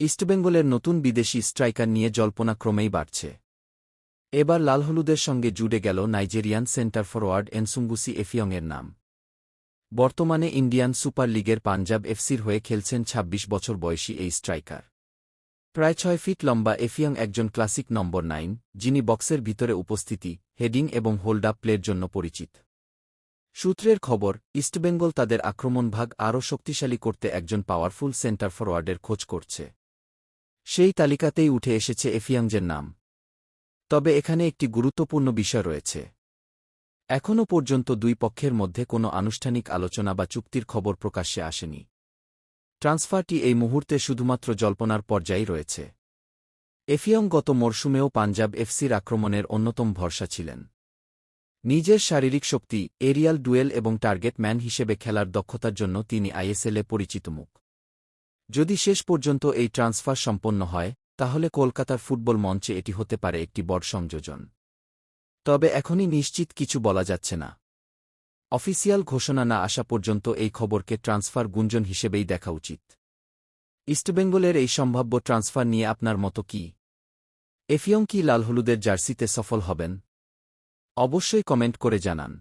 ইস্টবেঙ্গলের নতুন বিদেশি স্ট্রাইকার নিয়ে জল্পনা ক্রমেই বাড়ছে। এবার লালহলুদের সঙ্গে জুড়ে গেল নাইজেরিয়ান সেন্টার ফরওয়ার্ড এনসুঙ্গুসি এফিয়ংয়ের নাম। বর্তমানে ইন্ডিয়ান সুপার লিগের পাঞ্জাব এফসির হয়ে খেলছেন ২৬ বছর বয়সী এই স্ট্রাইকার। প্রায় ৬ ফিট লম্বা এফিয়ং একজন ক্লাসিক নম্বর ৯, যিনি বক্সের ভিতরে উপস্থিতি, হেডিং এবং হোল্ড আপ প্লের জন্য পরিচিত। সূত্রের খবর, ইস্টবেঙ্গল তাদের আক্রমণভাগ আরও শক্তিশালী করতে একজন পাওয়ারফুল সেন্টার ফরওয়ার্ডের খোঁজ করছে। সেই তালিকাতেই উঠে এসেছে এফিয়ংয়ের নাম। তবে এখানে একটি গুরুত্বপূর্ণ বিষয় রয়েছে। এখনও পর্যন্ত দুই পক্ষের মধ্যে কোনো আনুষ্ঠানিক আলোচনা বা চুক্তির খবর প্রকাশ্যে আসেনি। ট্রান্সফারটি এই মুহূর্তে শুধুমাত্র জল্পনার পর্যায়েই রয়েছে। এফিয়ং গত মরশুমেও পাঞ্জাব এফসির আক্রমণের অন্যতম ভরসা ছিলেন। নিজের শারীরিক শক্তি, এরিয়াল ডুয়েল এবং টার্গেট ম্যান হিসেবে খেলার দক্ষতার জন্য তিনি আইএসএলে পরিচিত মুখ। যদি শেষ পর্যন্ত এই ট্রান্সফার সম্পন্ন হয়, তাহলে কলকাতার ফুটবল মঞ্চে এটি হতে পারে একটি বড় সংযোজন। তবে এখনই নিশ্চিত কিছু বলা যাচ্ছে না। অফিসিয়াল ঘোষণা না আসা পর্যন্ত এই খবরকে ট্রান্সফার গুঞ্জন হিসেবেই দেখা উচিত। ইস্টবেঙ্গলের এই সম্ভাব্য ট্রান্সফার নিয়ে আপনার মতো কি? এফিয়ং কি লালহলুদের জার্সিতে সফল হবেন? অবশ্যই কমেন্ট করে জানান।